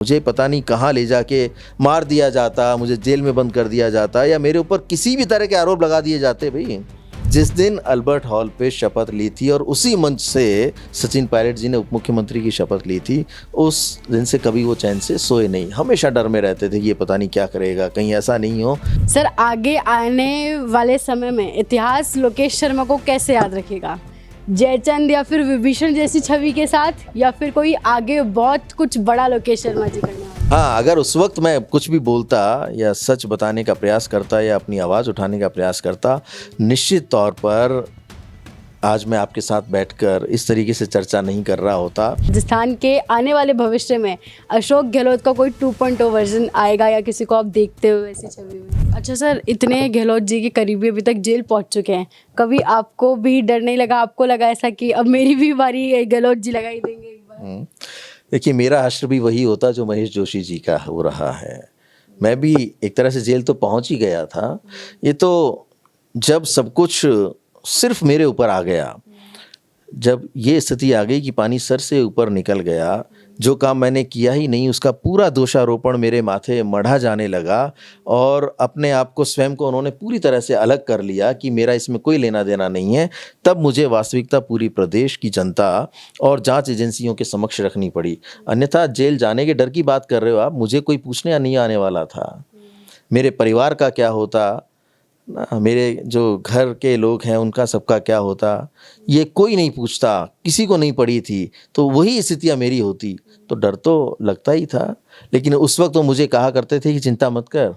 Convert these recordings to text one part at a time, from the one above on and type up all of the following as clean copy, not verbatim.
मुझे पता नहीं कहाँ ले जाके मार दिया जाता, मुझे जेल में बंद कर दिया जाता या मेरे ऊपर किसी भी तरह के आरोप लगा दिए जाते। भाई जिस दिन अल्बर्ट हॉल पे शपथ ली थी और उसी मंच से सचिन पायलट जी ने उप मुख्यमंत्री की शपथ ली थी, उस दिन से कभी वो चैन से सोए नहीं, हमेशा डर में रहते थे ये पता नहीं क्या करेगा, कहीं ऐसा नहीं हो। सर, आगे आने वाले समय में इतिहास लोकेश शर्मा को कैसे याद रखेगा? जयचंद या फिर विभीषण जैसी छवि के साथ, या फिर कोई आगे बहुत कुछ बड़ा लोकेश शर्मा जी करने वाला? हाँ, अगर उस वक्त मैं कुछ भी बोलता या सच बताने का प्रयास करता या अपनी आवाज़ उठाने का प्रयास करता, निश्चित तौर पर आज मैं आपके साथ बैठकर इस तरीके से चर्चा नहीं कर रहा होता। राजस्थान के आने वाले भविष्य में अशोक गहलोत का कोई 2.0 वर्जन आएगा या किसी को आप देखते हो ऐसी छवि में? अच्छा सर, इतने गहलोत जी के करीबी अभी तक जेल पहुंच चुके हैं, कभी आपको भी डर नहीं लगा? आपको लगा ऐसा कि अब मेरी भी बारी गहलोत जी लगा ही देंगे एक बार? देखिए, मेरा हश्र भी वही होता जो महेश जोशी जी का हो रहा है। मैं भी एक तरह से जेल तो पहुंच ही गया था। ये तो जब सब कुछ सिर्फ मेरे ऊपर आ गया, जब ये स्थिति आ गई कि पानी सर से ऊपर निकल गया, जो काम मैंने किया ही नहीं उसका पूरा दोषारोपण मेरे माथे मढ़ा जाने लगा और अपने आप को, स्वयं को उन्होंने पूरी तरह से अलग कर लिया कि मेरा इसमें कोई लेना देना नहीं है, तब मुझे वास्तविकता पूरी प्रदेश की जनता और जांच एजेंसियों के समक्ष रखनी पड़ी। अन्यथा जेल जाने के डर की बात कर रहे हो आप, मुझे कोई पूछने नहीं आने वाला था। मेरे परिवार का क्या होता ना, मेरे जो घर के लोग हैं उनका सबका क्या होता, ये कोई नहीं पूछता, किसी को नहीं पड़ी थी। तो वही स्थितियाँ मेरी होती तो डर तो लगता ही था। लेकिन उस वक्त तो मुझे कहा करते थे कि चिंता मत कर,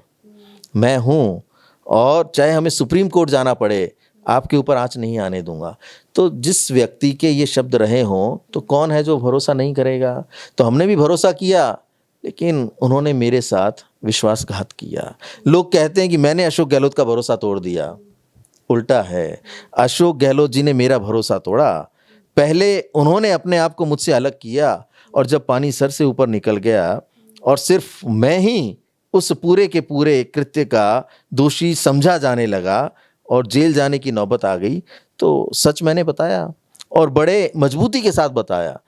मैं हूँ और चाहे हमें सुप्रीम कोर्ट जाना पड़े, आपके ऊपर आँच नहीं आने दूंगा। तो जिस व्यक्ति के ये शब्द रहे हों तो कौन है जो भरोसा नहीं करेगा? तो हमने भी भरोसा किया, लेकिन उन्होंने मेरे साथ विश्वासघात किया। लोग कहते हैं कि मैंने अशोक गहलोत का भरोसा तोड़ दिया, उल्टा है, अशोक गहलोत जी ने मेरा भरोसा तोड़ा। पहले उन्होंने अपने आप को मुझसे अलग किया और जब पानी सर से ऊपर निकल गया और सिर्फ मैं ही उस पूरे के पूरे कृत्य का दोषी समझा जाने लगा और जेल जाने की नौबत आ गई, तो सच मैंने बताया और बड़े मजबूती के साथ बताया।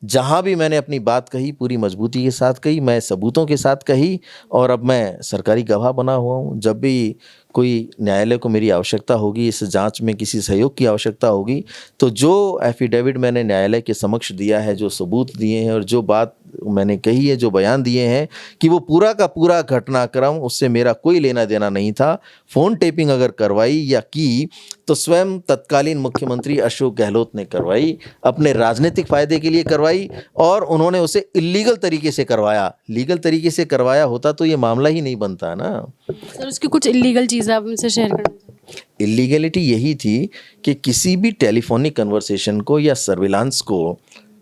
जहाँ भी मैंने अपनी बात कही पूरी मजबूती के साथ कही, मैं सबूतों के साथ कही और अब मैं सरकारी गवाह बना हुआ हूँ। जब भी कोई न्यायालय को मेरी आवश्यकता होगी, इस जांच में किसी सहयोग की आवश्यकता होगी, तो जो एफिडेविट मैंने न्यायालय के समक्ष दिया है, जो सबूत दिए हैं और जो बात मैंने कही है, जो बयान दिए हैं कि वो पूरा का पूरा घटनाक्रम उससे मेरा कोई लेना देना नहीं था। फ़ोन टेपिंग अगर करवाई या की तो स्वयं तत्कालीन मुख्यमंत्री अशोक गहलोत ने करवाई, अपने राजनीतिक फ़ायदे के लिए करवाई और उन्होंने उसे इल्लीगल तरीके से करवाया। लीगल तरीके से करवाया होता तो ये मामला ही नहीं बनता ना। सर, उसकी कुछ इलीगल चीज़ें आप हमसे शेयर करना चाहें? इलीगलिटी यही थी कि किसी भी टेलीफोनिक कन्वर्सेशन को या सर्विलांस को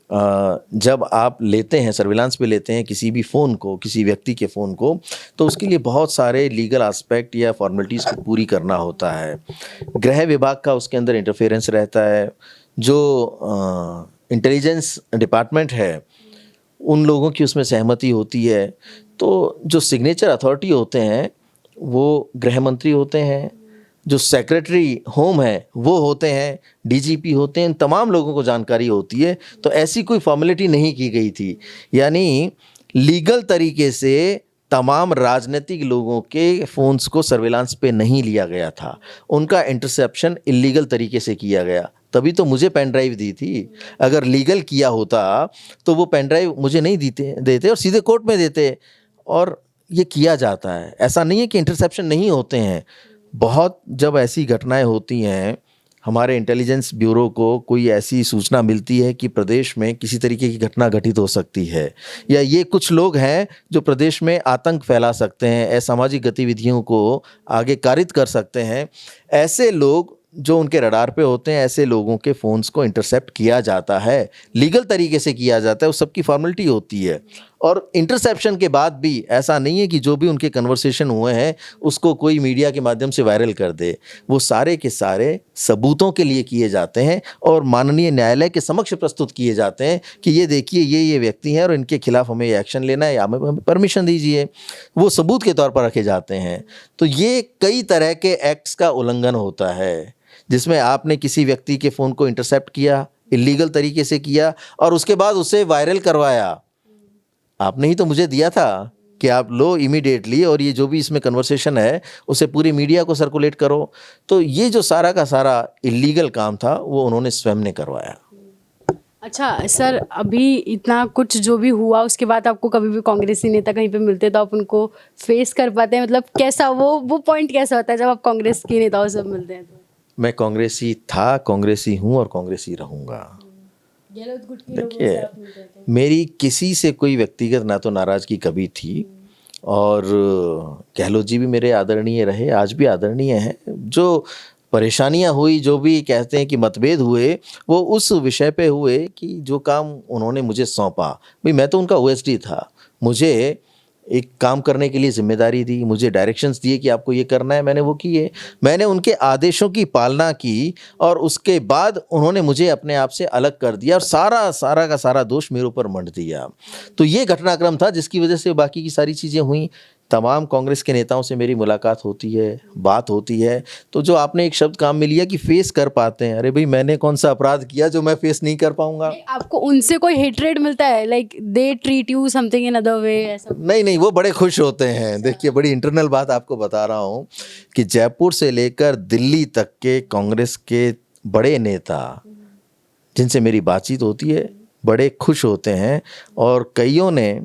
जब आप लेते हैं, सर्विलांस पे लेते हैं किसी भी फ़ोन को, किसी व्यक्ति के फ़ोन को, तो उसके लिए बहुत सारे लीगल एस्पेक्ट या फॉर्मेलिटीज़ को पूरी करना होता है। गृह विभाग का उसके अंदर इंटरफेरेंस रहता है। जो इंटेलिजेंस डिपार्टमेंट है उन लोगों की उसमें सहमति होती है। तो जो सिग्नेचर अथॉरिटी होते हैं वो गृह मंत्री होते हैं, जो सेक्रेटरी होम है वो होते हैं, डीजीपी होते हैं, इन तमाम लोगों को जानकारी होती है। तो ऐसी कोई फॉर्मेलिटी नहीं की गई थी, यानी लीगल तरीके से तमाम राजनीतिक लोगों के फ़ोन्स को सर्विलांस पे नहीं लिया गया था, उनका इंटरसेप्शन इलीगल तरीके से किया गया। तभी तो मुझे पेन ड्राइव दी थी। अगर लीगल किया होता तो वो पेन ड्राइव मुझे नहीं देते और सीधे कोर्ट में देते। और ये किया जाता है, ऐसा नहीं है कि इंटरसेप्शन नहीं होते हैं। बहुत जब ऐसी घटनाएं होती हैं, हमारे इंटेलिजेंस ब्यूरो को कोई ऐसी सूचना मिलती है कि प्रदेश में किसी तरीके की घटना घटित हो सकती है या ये कुछ लोग हैं जो प्रदेश में आतंक फैला सकते हैं, असामाजिक गतिविधियों को आगे कारित कर सकते हैं, ऐसे लोग जो उनके रडार पे होते हैं, ऐसे लोगों के फ़ोन्स को इंटरसेप्ट किया जाता है, लीगल तरीके से किया जाता है, उस सबकी फॉर्मेलिटी होती है। और इंटरसेप्शन के बाद भी ऐसा नहीं है कि जो भी उनके कन्वर्सेशन हुए हैं उसको कोई मीडिया के माध्यम से वायरल कर दे। वो सारे के सारे सबूतों के लिए किए जाते हैं और माननीय न्यायालय के समक्ष प्रस्तुत किए जाते हैं कि ये देखिए ये व्यक्ति हैं और इनके खिलाफ हमें ये एक्शन लेना है या हमें परमिशन दीजिए। वो सबूत के तौर पर रखे जाते हैं। तो ये कई तरह के एक्ट्स का उल्लंघन होता है, जिसमें आपने किसी व्यक्ति के फ़ोन को इंटरसेप्ट किया, इलीगल तरीके से किया और उसके बाद उसे वायरल करवाया। आपने ही तो मुझे दिया था कि आप लो इमीडिएटली, और ये जो भी इसमें कन्वर्सेशन है उसे पूरी मीडिया को सर्कुलेट करो। तो ये जो सारा का सारा इलीगल काम था वो उन्होंने स्वयं ने करवाया। अच्छा सर, अभी इतना कुछ जो भी हुआ उसके बाद आपको कभी भी कांग्रेसी नेता कहीं पे मिलते तो आप उनको फेस कर पाते हैं? मतलब कैसा वो पॉइंट कैसा होता है जब आप कांग्रेस के नेताओं से मिलते हैं तो? मैं कांग्रेसी था, कांग्रेसी हूँ और कांग्रेसी रहूँगा। गहलोत गुट के लोगों से आप मिलते हैं तो? मेरी किसी से कोई व्यक्तिगत ना तो नाराज़गी कभी थी, और गहलोत जी भी मेरे आदरणीय रहे, आज भी आदरणीय हैं। जो परेशानियां हुई, जो भी कहते हैं कि मतभेद हुए, वो उस विषय पे हुए कि जो काम उन्होंने मुझे सौंपा, भाई मैं तो उनका ओएसडी था, मुझे एक काम करने के लिए जिम्मेदारी दी, मुझे डायरेक्शंस दिए कि आपको ये करना है, मैंने वो किए, मैंने उनके आदेशों की पालना की, और उसके बाद उन्होंने मुझे अपने आप से अलग कर दिया और सारा का सारा दोष मेरे ऊपर मंड दिया। तो ये घटनाक्रम था जिसकी वजह से बाकी की सारी चीज़ें हुई। तमाम कांग्रेस के नेताओं से मेरी मुलाकात होती है, बात होती है। तो जो आपने एक शब्द काम में लिया कि फेस कर पाते हैं, अरे भाई मैंने कौन सा अपराध किया जो मैं फेस नहीं कर पाऊंगा? आपको उनसे कोई हेट्रेड मिलता है, like they treat you something in other way, ऐसा? नहीं, वो बड़े खुश होते हैं। देखिए, बड़ी इंटरनल बात आपको बता रहा हूँ कि जयपुर से लेकर दिल्ली तक के कांग्रेस के बड़े नेता जिनसे मेरी बातचीत होती है बड़े खुश होते हैं, और कईयों ने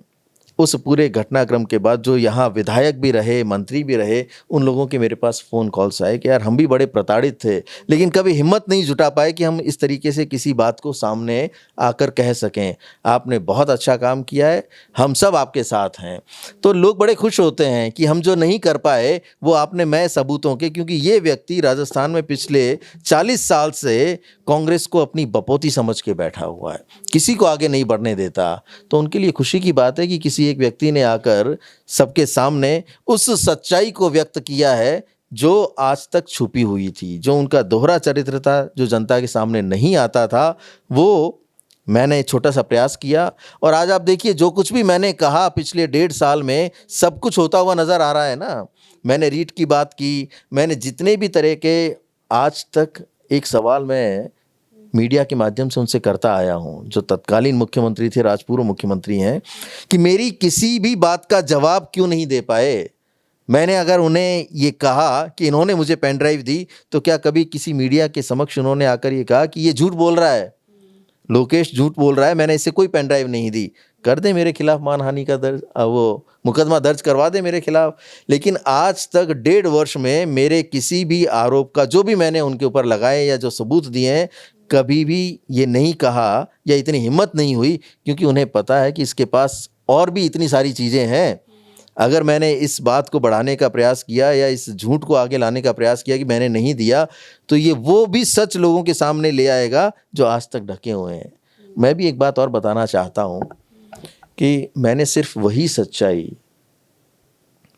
उस पूरे घटनाक्रम के बाद जो यहाँ विधायक भी रहे, मंत्री भी रहे, उन लोगों के मेरे पास फ़ोन कॉल्स आए कि यार हम भी बड़े प्रताड़ित थे, लेकिन कभी हिम्मत नहीं जुटा पाए कि हम इस तरीके से किसी बात को सामने आकर कह सकें। आपने बहुत अच्छा काम किया है, हम सब आपके साथ हैं। तो लोग बड़े खुश होते हैं कि हम जो नहीं कर पाए वो आपने मैं सबूतों के, क्योंकि ये व्यक्ति राजस्थान में पिछले 40 साल से कांग्रेस को अपनी बपोती समझ के बैठा हुआ है, किसी को आगे नहीं बढ़ने देता। तो उनके लिए खुशी की बात है कि किसी एक व्यक्ति ने आकर सबके सामने उस सच्चाई को व्यक्त किया है जो आज तक छुपी हुई थी, जो उनका दोहरा चरित्र था, जो जनता के सामने नहीं आता था। वो मैंने छोटा सा प्रयास किया, और आज आप देखिए जो कुछ भी मैंने कहा पिछले 1.5 साल में सब कुछ होता हुआ नज़र आ रहा है ना। मैंने रीट की बात की, मैंने जितने भी तरह के, आज तक एक सवाल मैं मीडिया के माध्यम से उनसे करता आया हूं, जो तत्कालीन मुख्यमंत्री थे, राजपूर्व मुख्यमंत्री हैं, कि मेरी किसी भी बात का जवाब क्यों नहीं दे पाए। मैंने अगर उन्हें ये कहा कि इन्होंने मुझे पेन ड्राइव दी, तो क्या कभी किसी मीडिया के समक्ष उन्होंने आकर ये कहा कि ये झूठ बोल रहा है, लोकेश झूठ बोल रहा है, मैंने इसे कोई पेन ड्राइव नहीं दी, कर दे मेरे खिलाफ मानहानि का वो मुकदमा दर्ज करवा दे मेरे खिलाफ। लेकिन आज तक 1.5 वर्ष में मेरे किसी भी आरोप का, जो भी मैंने उनके ऊपर लगाए या जो सबूत दिए हैं, कभी भी ये नहीं कहा या इतनी हिम्मत नहीं हुई, क्योंकि उन्हें पता है कि इसके पास और भी इतनी सारी चीज़ें हैं। अगर मैंने इस बात को बढ़ाने का प्रयास किया या इस झूठ को आगे लाने का प्रयास किया कि मैंने नहीं दिया, तो ये वो भी सच लोगों के सामने ले आएगा जो आज तक ढके हुए हैं। मैं भी एक बात और बताना चाहता हूँ कि मैंने सिर्फ वही सच्चाई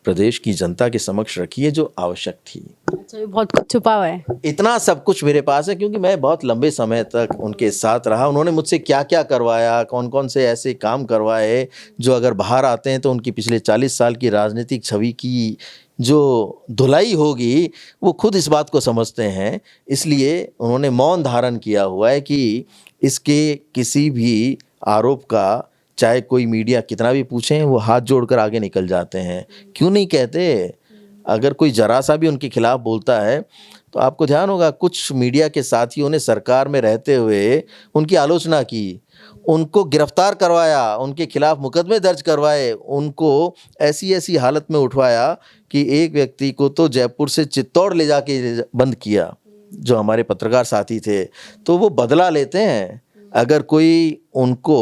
प्रदेश की जनता के समक्ष रखी है जो आवश्यक थी। अच्छा, ये बहुत कुछ छुपा हुआ है। इतना सब कुछ मेरे पास है क्योंकि मैं बहुत लंबे समय तक उनके साथ रहा। उन्होंने मुझसे क्या क्या करवाया, कौन कौन से ऐसे काम करवाए जो अगर बाहर आते हैं तो उनकी पिछले 40 साल की राजनीतिक छवि की जो धुलाई होगी वो खुद इस बात को समझते हैं। इसलिए उन्होंने मौन धारण किया हुआ है कि इसके किसी भी आरोप का चाहे कोई मीडिया कितना भी पूछें, वो हाथ जोड़कर आगे निकल जाते हैं। क्यों नहीं कहते? अगर कोई जरा सा भी उनके खिलाफ बोलता है तो आपको ध्यान होगा कुछ मीडिया के साथियों ने सरकार में रहते हुए उनकी आलोचना की, उनको गिरफ्तार करवाया, उनके खिलाफ मुकदमे दर्ज करवाए, उनको ऐसी ऐसी हालत में उठवाया कि एक व्यक्ति को तो जयपुर से चित्तौड़ ले जाके बंद किया, जो हमारे पत्रकार साथी थे। तो वो बदला लेते हैं। अगर कोई उनको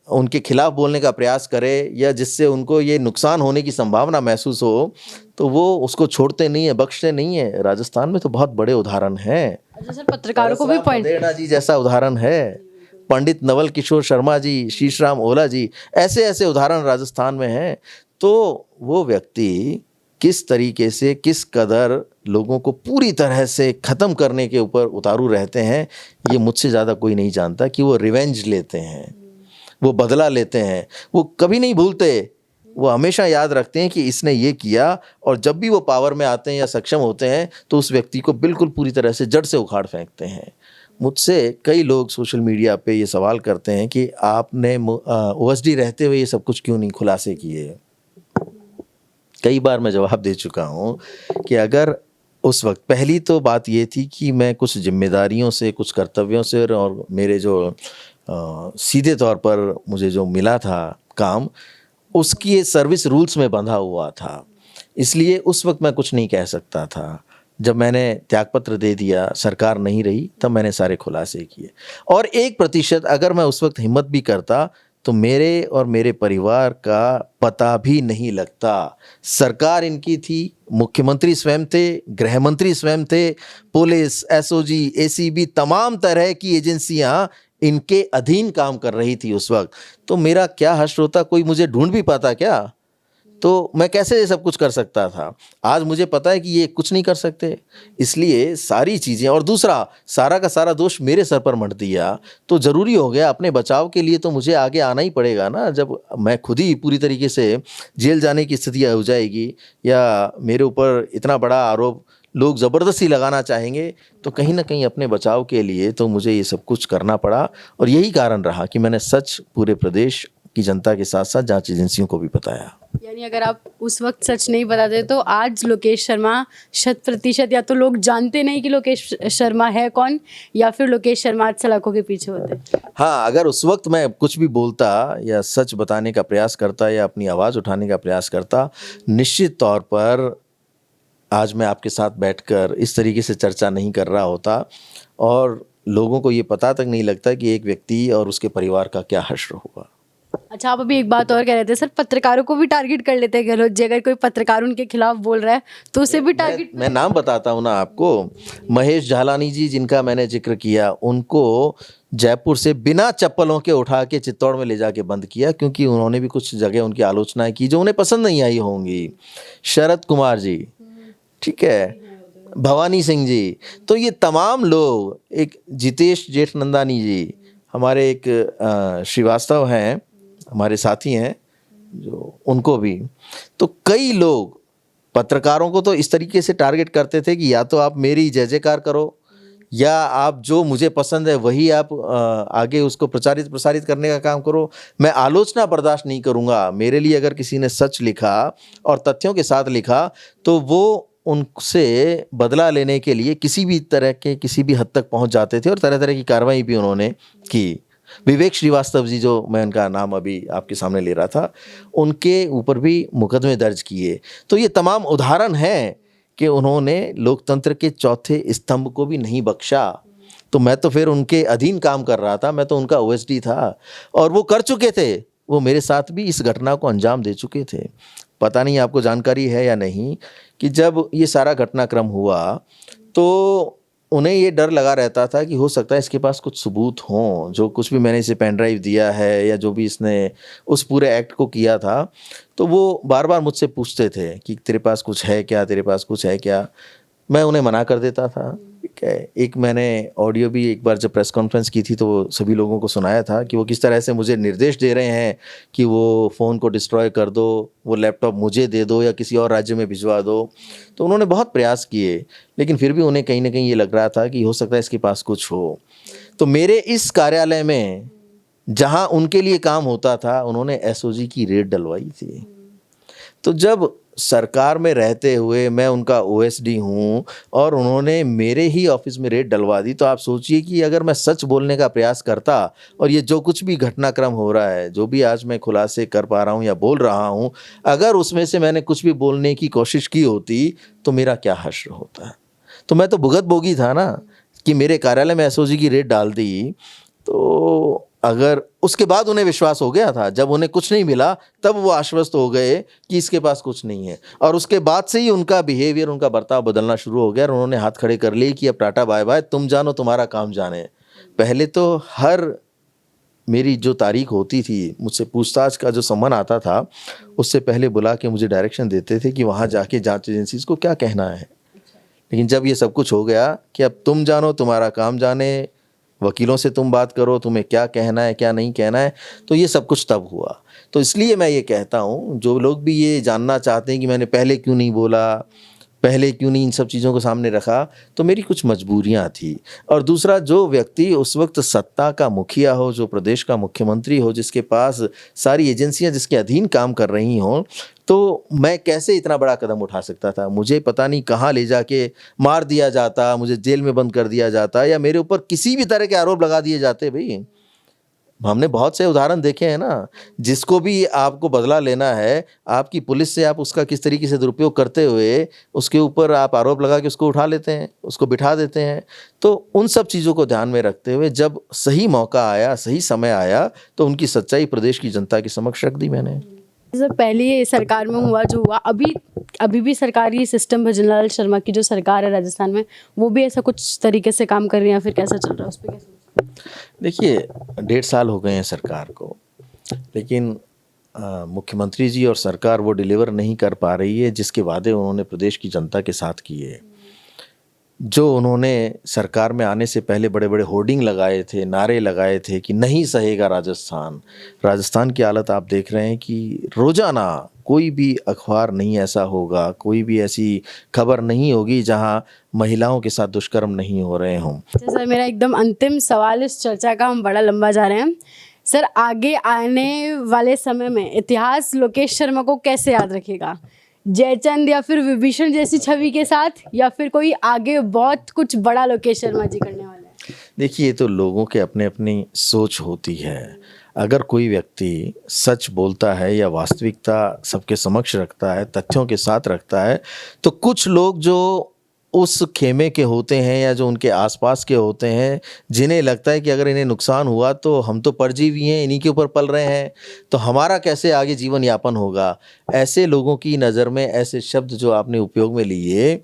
उनके खिलाफ बोलने का प्रयास करे या जिससे उनको ये नुकसान होने की संभावना महसूस हो, तो वो उसको छोड़ते नहीं है, बख्शते नहीं है। राजस्थान में तो बहुत बड़े उदाहरण हैं। अच्छा सर, पत्रकारों को भी पॉइंट, देना जी जैसा उदाहरण है, पंडित नवल किशोर शर्मा जी, शीशराम ओला जी, ऐसे ऐसे उदाहरण राजस्थान में हैं। तो वो व्यक्ति किस तरीके से, किस कदर लोगों को पूरी तरह से ख़त्म करने के ऊपर उतारू रहते हैं, ये मुझसे ज़्यादा कोई नहीं जानता। कि वो रिवेंज लेते हैं, वो बदला लेते हैं, वो कभी नहीं भूलते, वो हमेशा याद रखते हैं कि इसने ये किया। और जब भी वो पावर में आते हैं या सक्षम होते हैं तो उस व्यक्ति को बिल्कुल पूरी तरह से जड़ से उखाड़ फेंकते हैं। मुझसे कई लोग सोशल मीडिया पे ये सवाल करते हैं कि आपने ओएसडी रहते हुए ये सब कुछ क्यों नहीं खुलासे किए। कई बार मैं जवाब दे चुका हूँ कि अगर उस वक्त, पहली तो बात ये थी कि मैं कुछ जिम्मेदारियों से, कुछ कर्तव्यों से और मेरे जो सीधे तौर पर मुझे जो मिला था काम, उसकी सर्विस रूल्स में बंधा हुआ था, इसलिए उस वक्त मैं कुछ नहीं कह सकता था। जब मैंने त्यागपत्र दे दिया, सरकार नहीं रही, तब मैंने सारे खुलासे किए। और 1% अगर मैं उस वक्त हिम्मत भी करता तो मेरे और मेरे परिवार का पता भी नहीं लगता। सरकार इनकी थी, मुख्यमंत्री स्वयं थे, गृह मंत्री स्वयं थे, पुलिस, एसओजी, एसीबी, तमाम तरह की एजेंसियां इनके अधीन काम कर रही थी उस वक्त। तो मेरा क्या हश्र होता, कोई मुझे ढूंढ भी पाता क्या? तो मैं कैसे ये सब कुछ कर सकता था? आज मुझे पता है कि ये कुछ नहीं कर सकते, इसलिए सारी चीज़ें, और दूसरा सारा का सारा दोष मेरे सर पर मढ़ दिया, तो ज़रूरी हो गया अपने बचाव के लिए तो मुझे आगे आना ही पड़ेगा ना। जब मैं खुद ही पूरी तरीके से जेल जाने की स्थिति हो जाएगी या मेरे ऊपर इतना बड़ा आरोप लोग ज़बरदस्ती लगाना चाहेंगे, तो कहीं ना कहीं अपने बचाव के लिए तो मुझे ये सब कुछ करना पड़ा। और यही कारण रहा कि मैंने सच पूरे प्रदेश की जनता के साथ साथ जांच एजेंसियों को भी बताया। यानी अगर आप उस वक्त सच नहीं बताते तो आज लोकेश शर्मा 100% या तो लोग जानते नहीं कि लोकेश शर्मा है कौन, या फिर लोकेश शर्मा आज सलाखों के पीछे होते। हाँ, अगर उस वक्त मैं कुछ भी बोलता या सच बताने का प्रयास करता या अपनी आवाज़ उठाने का प्रयास करता, निश्चित तौर पर आज मैं आपके साथ बैठकर इस तरीके से चर्चा नहीं कर रहा होता और लोगों को ये पता तक नहीं लगता कि एक व्यक्ति और उसके परिवार का क्या हश्र होगा। अच्छा, आप अभी एक बात और कह रहे थे सर, पत्रकारों को भी टारगेट कर लेते हैं गहलोत जी। अगर कोई पत्रकार उनके खिलाफ बोल रहा है तो उसे भी टारगेट। मैं नाम बताता हूँ ना आपको, महेश झालानी जी जिनका मैंने जिक्र किया, उनको जयपुर से बिना चप्पलों के उठा के चित्तौड़ में ले जाके बंद किया, क्योंकि उन्होंने भी कुछ जगह उनकी आलोचनाएं की जो उन्हें पसंद नहीं आई होंगी। शरद कुमार जी, ठीक है, भवानी सिंह जी, तो ये तमाम लोग, एक जितेश जेठनंदानी जी, हमारे एक श्रीवास्तव हैं, हमारे साथी हैं जो, उनको भी, तो कई लोग पत्रकारों को तो इस तरीके से टारगेट करते थे कि या तो आप मेरी जय जयकार करो या आप जो मुझे पसंद है वही आप आगे उसको प्रसारित करने का काम करो। मैं आलोचना बर्दाश्त नहीं करूँगा। मेरे लिए अगर किसी ने सच लिखा और तथ्यों के साथ लिखा तो वो उनसे बदला लेने के लिए किसी भी तरह के, किसी भी हद तक पहुंच जाते थे और तरह तरह की कार्रवाई भी उन्होंने की। विवेक श्रीवास्तव जी, जो मैं उनका नाम अभी आपके सामने ले रहा था, उनके ऊपर भी मुकदमे दर्ज किए। तो ये तमाम उदाहरण हैं कि उन्होंने लोकतंत्र के चौथे स्तंभ को भी नहीं बख्शा। तो मैं तो फिर उनके अधीन काम कर रहा था, मैं तो उनका ओएसडी था और वो कर चुके थे, वो मेरे साथ भी इस घटना को अंजाम दे चुके थे। पता नहीं आपको जानकारी है या नहीं कि जब ये सारा घटनाक्रम हुआ तो उन्हें ये डर लगा रहता था कि हो सकता है इसके पास कुछ सबूत हों, जो कुछ भी मैंने इसे पेन ड्राइव दिया है या जो भी इसने उस पूरे एक्ट को किया था, तो वो बार बार मुझसे पूछते थे कि तेरे पास कुछ है क्या, तेरे पास कुछ है क्या। मैं उन्हें मना कर देता था, ठीक है। एक मैंने ऑडियो भी एक बार जब प्रेस कॉन्फ्रेंस की थी तो सभी लोगों को सुनाया था कि वो किस तरह से मुझे निर्देश दे रहे हैं कि वो फ़ोन को डिस्ट्रॉय कर दो, वो लैपटॉप मुझे दे दो या किसी और राज्य में भिजवा दो। तो उन्होंने बहुत प्रयास किए, लेकिन फिर भी उन्हें कहीं ना कहीं ये लग रहा था कि हो सकता है इसके पास कुछ हो। तो मेरे इस कार्यालय में जहाँ उनके लिए काम होता था, उन्होंने एसओजी की रेड डलवाई थी। तो जब सरकार में रहते हुए मैं उनका ओएसडी हूँ और उन्होंने मेरे ही ऑफिस में रेड डलवा दी, तो आप सोचिए कि अगर मैं सच बोलने का प्रयास करता और ये जो कुछ भी घटनाक्रम हो रहा है, जो भी आज मैं खुलासे कर पा रहा हूँ या बोल रहा हूँ, अगर उसमें से मैंने कुछ भी बोलने की कोशिश की होती तो मेरा क्या हश्र होता। तो मैं तो भुगत भोगी था ना कि मेरे कार्यालय में एसओजी की रेड डाल दी। तो अगर उसके बाद उन्हें विश्वास हो गया था, जब उन्हें कुछ नहीं मिला तब वो आश्वस्त हो गए कि इसके पास कुछ नहीं है, और उसके बाद से ही उनका बिहेवियर, उनका बर्ताव बदलना शुरू हो गया और उन्होंने हाथ खड़े कर लिए कि अब टाटा बाय बाय, तुम जानो तुम्हारा काम जाने। पहले तो हर मेरी जो तारीख होती थी, मुझसे पूछताछ का जो सम्मन आता था, उससे पहले बुला के मुझे डायरेक्शन देते थे कि वहाँ जाके जांच एजेंसीज को क्या कहना है। लेकिन जब ये सब कुछ हो गया कि अब तुम जानो तुम्हारा काम जाने, वकीलों से तुम बात करो, तुम्हें क्या कहना है क्या नहीं कहना है, तो ये सब कुछ तब हुआ। तो इसलिए मैं ये कहता हूँ, जो लोग भी ये जानना चाहते हैं कि मैंने पहले क्यों नहीं बोला, पहले क्यों नहीं इन सब चीज़ों को सामने रखा, तो मेरी कुछ मजबूरियां थी। और दूसरा, जो व्यक्ति उस वक्त सत्ता का मुखिया हो, जो प्रदेश का मुख्यमंत्री हो, जिसके पास सारी एजेंसियां जिसके अधीन काम कर रही हों, तो मैं कैसे इतना बड़ा कदम उठा सकता था। मुझे पता नहीं कहाँ ले जाके मार दिया जाता, मुझे जेल में बंद कर दिया जाता, या मेरे ऊपर किसी भी तरह के आरोप लगा दिए जाते। भाई, हमने बहुत से उदाहरण देखे हैं ना। जिसको भी आपको बदला लेना है, आपकी पुलिस से आप उसका किस तरीके से दुरुपयोग करते हुए उसके ऊपर आप आरोप लगा के उसको उठा लेते हैं, उसको बिठा देते हैं। तो उन सब चीज़ों को ध्यान में रखते हुए जब सही मौका आया, सही समय आया, तो उनकी सच्चाई प्रदेश की जनता के समक्ष रख दी मैंने। जैसे पहली सरकार में हुआ जो हुआ, अभी भी सरकारी सिस्टम भजनलाल शर्मा की जो सरकार है राजस्थान में, वो भी ऐसा कुछ तरीके से काम कर रही है या फिर कैसा चल रहा है, उस पर कैसे? देखिए, 1.5 साल हो गए हैं सरकार को, लेकिन मुख्यमंत्री जी और सरकार वो डिलीवर नहीं कर पा रही है जिसके वादे उन्होंने प्रदेश की जनता के साथ किए। जो उन्होंने सरकार में आने से पहले बड़े बड़े होर्डिंग लगाए थे, नारे लगाए थे कि नहीं सहेगा राजस्थान। राजस्थान की हालत आप देख रहे हैं कि रोज़ाना कोई भी अखबार नहीं ऐसा होगा, कोई भी ऐसी खबर नहीं होगी जहां महिलाओं के साथ दुष्कर्म नहीं हो रहे हों। सर, मेरा एकदम अंतिम सवाल इस चर्चा का, हम बड़ा लंबा जा रहे हैं सर, आगे आने वाले समय में इतिहास लोकेश शर्मा को कैसे याद रखेगा? जयचंद या फिर विभीषण जैसी छवि के साथ, या फिर कोई आगे बहुत कुछ बड़ा लोकेश शर्मा जी करने वाले हैं? देखिए, ये तो लोगों के अपने अपनी सोच होती है। अगर कोई व्यक्ति सच बोलता है या वास्तविकता सबके समक्ष रखता है, तथ्यों के साथ रखता है, तो कुछ लोग जो उस खेमे के होते हैं या जो उनके आसपास के होते हैं, जिन्हें लगता है कि अगर इन्हें नुकसान हुआ तो हम तो परजीवी हैं, इन्हीं के ऊपर पल रहे हैं, तो हमारा कैसे आगे जीवन यापन होगा। ऐसे लोगों की नज़र में ऐसे शब्द जो आपने उपयोग में लिए,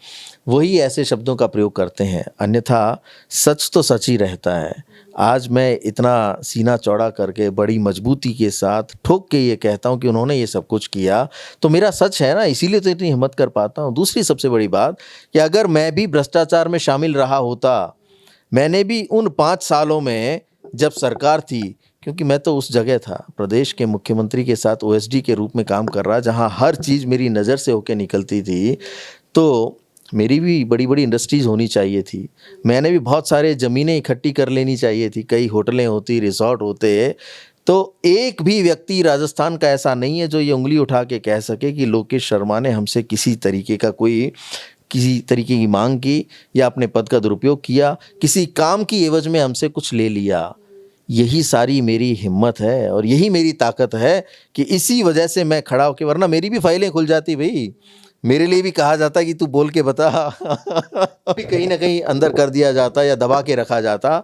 वही ऐसे शब्दों का प्रयोग करते हैं। अन्यथा सच तो सच ही रहता है। आज मैं इतना सीना चौड़ा करके बड़ी मजबूती के साथ ठोक के ये कहता हूँ कि उन्होंने ये सब कुछ किया, तो मेरा सच है ना, इसीलिए तो इतनी हिम्मत कर पाता हूँ। दूसरी सबसे बड़ी बात कि अगर मैं भी भ्रष्टाचार में शामिल रहा होता, मैंने भी उन 5 सालों में जब सरकार थी, क्योंकि मैं तो उस जगह था, प्रदेश के मुख्यमंत्री के साथ ओएसडी के रूप में काम कर रहा, जहाँ हर चीज़ मेरी नज़र से होके निकलती थी, तो मेरी भी बड़ी बड़ी इंडस्ट्रीज़ होनी चाहिए थी। मैंने भी बहुत सारे ज़मीनें इकट्ठी कर लेनी चाहिए थी, कई होटलें होती, रिसॉर्ट होते। तो एक भी व्यक्ति राजस्थान का ऐसा नहीं है जो ये उंगली उठा के कह सके कि लोकेश शर्मा ने हमसे किसी तरीके की मांग की या अपने पद का दुरुपयोग किया, किसी काम की एवज में हमसे कुछ ले लिया। यही सारी मेरी हिम्मत है और यही मेरी ताकत है कि इसी वजह से मैं खड़ा होकर, वरना मेरी भी फाइलें खुल जाती भाई। मेरे लिए भी कहा जाता कि तू बोल के बता भी कहीं ना कहीं अंदर कर दिया जाता या दबा के रखा जाता।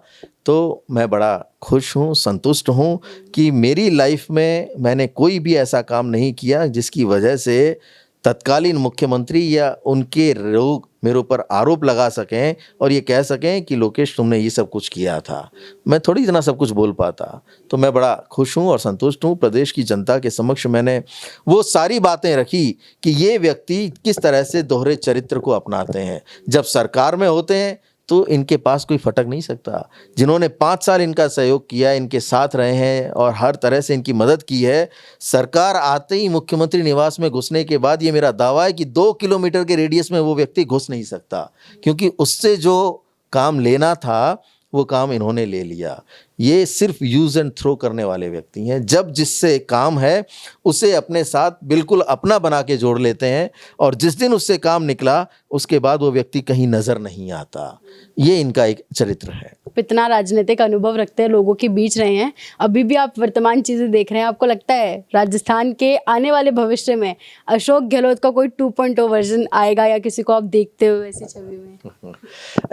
तो मैं बड़ा खुश हूँ, संतुष्ट हूँ कि मेरी लाइफ में मैंने कोई भी ऐसा काम नहीं किया जिसकी वजह से तत्कालीन मुख्यमंत्री या उनके लोग मेरे ऊपर आरोप लगा सकें और ये कह सकें कि लोकेश तुमने ये सब कुछ किया था। मैं थोड़ी इतना सब कुछ बोल पाता। तो मैं बड़ा खुश हूँ और संतुष्ट हूँ। प्रदेश की जनता के समक्ष मैंने वो सारी बातें रखी कि ये व्यक्ति किस तरह से दोहरे चरित्र को अपनाते हैं। जब सरकार में होते हैं तो इनके पास कोई फटक नहीं सकता। जिन्होंने 5 साल इनका सहयोग किया, इनके साथ रहे हैं और हर तरह से इनकी मदद की है, सरकार आते ही मुख्यमंत्री निवास में घुसने के बाद ये मेरा दावा है कि 2 किलोमीटर के रेडियस में वो व्यक्ति घुस नहीं सकता, क्योंकि उससे जो काम लेना था वो काम इन्होंने ले लिया। ये सिर्फ यूज़ एंड थ्रो करने वाले व्यक्ति हैं। जब जिससे काम है उसे अपने साथ बिल्कुल अपना बना के जोड़ लेते हैं, और जिस दिन उससे काम निकला उसके बाद वो व्यक्ति कहीं नज़र नहीं आता। ये इनका एक चरित्र है। इतना राजनीतिक अनुभव रखते हैं, लोगों के बीच रहे हैं, अभी भी आप वर्तमान चीज़ें देख रहे हैं, आपको लगता है राजस्थान के आने वाले भविष्य में अशोक गहलोत का कोई 2.0 वर्जन आएगा, या किसी को आप देखते हो ऐसी छवि में?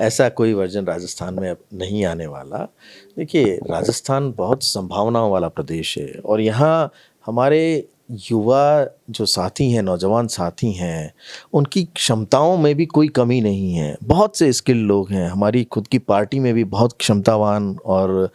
ऐसा कोई वर्जन राजस्थान में अब नहीं आने वाला। देखिए, राजस्थान बहुत संभावनाओं वाला प्रदेश है और यहाँ हमारे युवा जो साथी हैं, नौजवान साथी हैं, उनकी क्षमताओं में भी कोई कमी नहीं है। बहुत से स्किल्ड लोग हैं। हमारी खुद की पार्टी में भी बहुत क्षमतावान और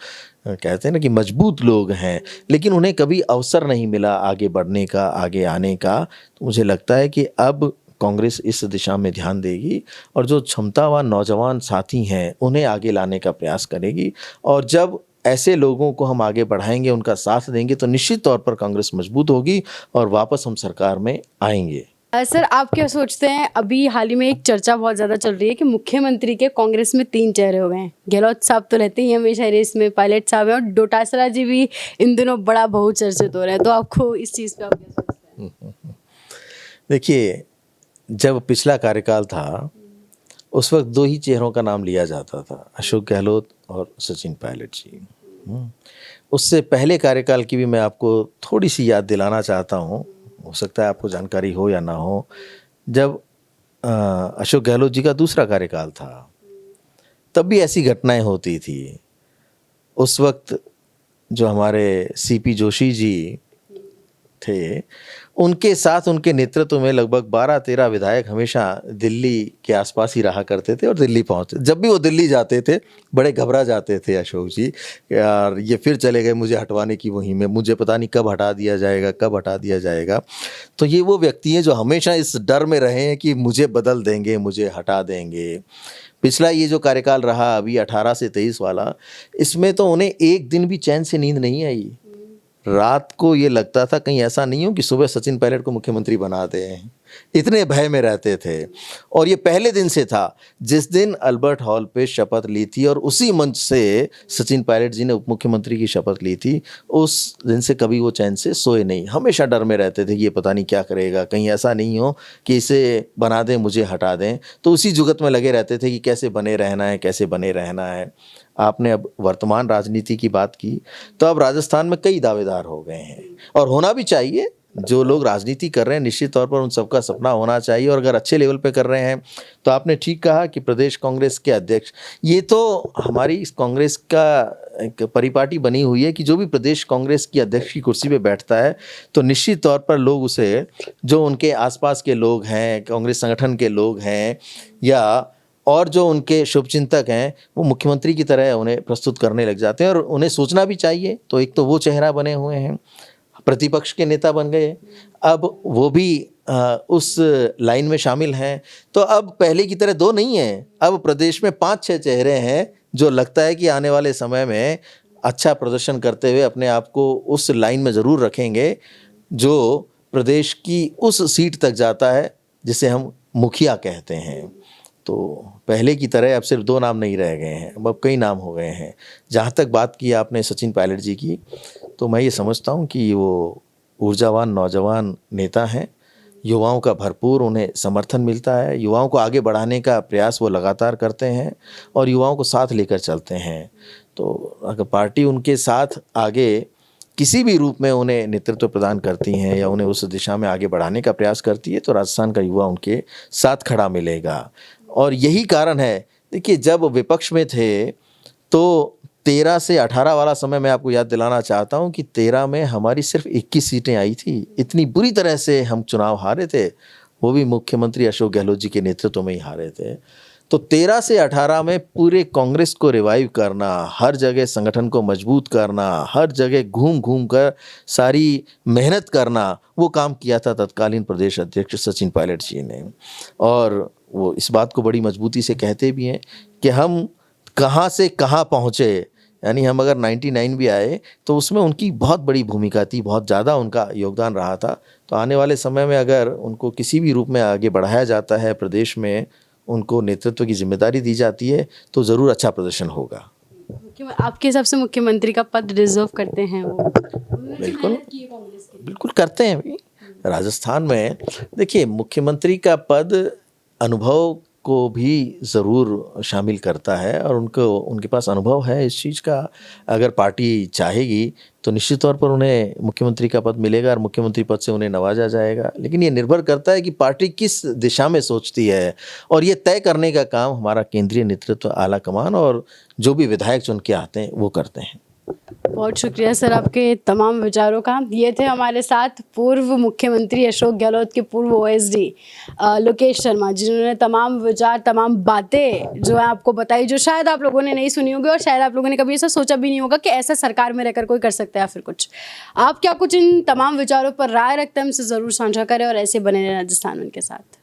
कहते हैं ना कि मजबूत लोग हैं, लेकिन उन्हें कभी अवसर नहीं मिला आगे बढ़ने का, आगे आने का। तो मुझे लगता है कि अब कांग्रेस इस दिशा में ध्यान देगी और जो क्षमतावान नौजवान साथी हैं उन्हें आगे लाने का प्रयास करेगी। और जब ऐसे लोगों को हम आगे बढ़ाएंगे, उनका साथ देंगे, तो निश्चित तौर पर कांग्रेस मजबूत होगी और वापस हम सरकार में आएंगे। सर आप क्या सोचते हैं, अभी हाल ही में एक चर्चा बहुत ज़्यादा चल रही है कि मुख्यमंत्री के कांग्रेस में 3 चेहरे हो गए हैं। गहलोत साहब तो रहते ही हमेशा रेस में, पायलट साहब हैं और डोटासरा जी भी इन दिनों बड़ा बहुचर्चित हो रहे हैं। तो आपको इस चीज़ पे आप क्या सोचते हैं? देखिए, जब पिछला कार्यकाल था उस वक्त 2 ही चेहरों का नाम लिया जाता था, अशोक गहलोत और सचिन पायलट जी। उससे पहले कार्यकाल की भी मैं आपको थोड़ी सी याद दिलाना चाहता हूँ, हो सकता है आपको जानकारी हो या ना हो। जब अशोक गहलोत जी का दूसरा कार्यकाल था, तब भी ऐसी घटनाएं होती थी। उस वक्त जो हमारे सीपी जोशी जी थे, उनके साथ उनके नेतृत्व में लगभग 12-13 विधायक हमेशा दिल्ली के आसपास ही रहा करते थे और दिल्ली पहुंचते। जब भी वो दिल्ली जाते थे बड़े घबरा जाते थे अशोक जी, यार ये फिर चले गए मुझे हटवाने की मुहिम में, मुझे पता नहीं कब हटा दिया जाएगा, कब हटा दिया जाएगा। तो ये वो व्यक्ति हैं जो हमेशा इस डर में रहे हैं कि मुझे बदल देंगे, मुझे हटा देंगे। पिछला ये जो कार्यकाल रहा अभी 18 से 23 वाला, इसमें तो उन्हें एक दिन भी चैन से नींद नहीं आई। रात को ये लगता था कहीं ऐसा नहीं हो कि सुबह सचिन पायलट को मुख्यमंत्री बना दें, इतने भय में रहते थे। और ये पहले दिन से था जिस दिन अल्बर्ट हॉल पे शपथ ली थी और उसी मंच से सचिन पायलट जी ने उप मुख्यमंत्री की शपथ ली थी। उस दिन से कभी वो चैन से सोए नहीं, हमेशा डर में रहते थे कि ये पता नहीं क्या करेगा, कहीं ऐसा नहीं हो कि इसे बना दें, मुझे हटा दें। तो उसी जुगत में लगे रहते थे कि कैसे बने रहना है, कैसे बने रहना है। आपने अब वर्तमान राजनीति की बात की, तो अब राजस्थान में कई दावेदार हो गए हैं और होना भी चाहिए। जो लोग राजनीति कर रहे हैं निश्चित तौर पर उन सबका सपना होना चाहिए, और अगर अच्छे लेवल पे कर रहे हैं तो आपने ठीक कहा कि प्रदेश कांग्रेस के अध्यक्ष, ये तो हमारी इस कांग्रेस का एक परिपाटी बनी हुई है कि जो भी प्रदेश कांग्रेस की अध्यक्ष की कुर्सी पे बैठता है तो निश्चित तौर पर लोग उसे, जो उनके आसपास के लोग हैं, कांग्रेस संगठन के लोग हैं या और जो उनके शुभचिंतक हैं, वो मुख्यमंत्री की तरह उन्हें प्रस्तुत करने लग जाते हैं और उन्हें सोचना भी चाहिए। तो एक तो वो चेहरा बने हुए हैं, प्रतिपक्ष के नेता बन गए, अब वो भी उस लाइन में शामिल हैं। तो अब पहले की तरह 2 नहीं हैं, अब प्रदेश में 5-6 चेहरे हैं जो लगता है कि आने वाले समय में अच्छा प्रदर्शन करते हुए अपने आप को उस लाइन में ज़रूर रखेंगे जो प्रदेश की उस सीट तक जाता है जिसे हम मुखिया कहते हैं। तो पहले की तरह अब सिर्फ 2 नाम नहीं रह गए हैं, अब कई नाम हो गए हैं। जहाँ तक बात की आपने सचिन पायलट जी की, तो मैं ये समझता हूँ कि वो ऊर्जावान नौजवान नेता हैं, युवाओं का भरपूर उन्हें समर्थन मिलता है, युवाओं को आगे बढ़ाने का प्रयास वो लगातार करते हैं और युवाओं को साथ लेकर चलते हैं। तो अगर पार्टी उनके साथ आगे किसी भी रूप में उन्हें नेतृत्व प्रदान करती हैं या उन्हें उस दिशा में आगे बढ़ाने का प्रयास करती है तो राजस्थान का युवा उनके साथ खड़ा मिलेगा। और यही कारण है, देखिए जब विपक्ष में थे तो 13 से 18 वाला समय मैं आपको याद दिलाना चाहता हूं कि 13 में हमारी सिर्फ 21 सीटें आई थी। इतनी बुरी तरह से हम चुनाव हारे थे, वो भी मुख्यमंत्री अशोक गहलोत जी के नेतृत्व में ही हारे थे। तो 13 से 18 में पूरे कांग्रेस को रिवाइव करना, हर जगह संगठन को मजबूत करना, हर जगह घूम घूम कर सारी मेहनत करना, वो काम किया था तत्कालीन प्रदेश अध्यक्ष सचिन पायलट जी ने। और वो इस बात को बड़ी मजबूती से कहते भी हैं कि हम कहाँ से कहाँ पहुँचे, यानी हम अगर 99 भी आए तो उसमें उनकी बहुत बड़ी भूमिका थी, बहुत ज़्यादा उनका योगदान रहा था। तो आने वाले समय में अगर उनको किसी भी रूप में आगे बढ़ाया जाता है, प्रदेश में उनको नेतृत्व की जिम्मेदारी दी जाती है, तो ज़रूर अच्छा प्रदर्शन होगा। आपके हिसाब से मुख्यमंत्री का पद डिजर्व करते हैं वो? बिल्कुल बिल्कुल करते हैं भी। राजस्थान में देखिए मुख्यमंत्री का पद अनुभव को भी ज़रूर शामिल करता है और उनके पास अनुभव है इस चीज़ का। अगर पार्टी चाहेगी तो निश्चित तौर पर उन्हें मुख्यमंत्री का पद मिलेगा और मुख्यमंत्री पद से उन्हें नवाजा जाएगा। लेकिन ये निर्भर करता है कि पार्टी किस दिशा में सोचती है और ये तय करने का काम हमारा केंद्रीय नेतृत्व, आला कमान और जो भी विधायक चुन के आते हैं वो करते हैं। बहुत शुक्रिया सर आपके तमाम विचारों का। ये थे हमारे साथ पूर्व मुख्यमंत्री अशोक गहलोत के पूर्व ओएसडी लोकेश शर्मा, जिन्होंने तमाम विचार, तमाम बातें जो है आपको बताई, जो शायद आप लोगों ने नहीं सुनी होगी और शायद आप लोगों ने कभी ऐसा सोचा भी नहीं होगा कि ऐसा सरकार में रहकर कोई कर सकता है या फिर कुछ। आप क्या कुछ इन तमाम विचारों पर राय रखते हैं, हमसे ज़रूर साझा करें और ऐसे बने रहें राजस्थान उनके साथ।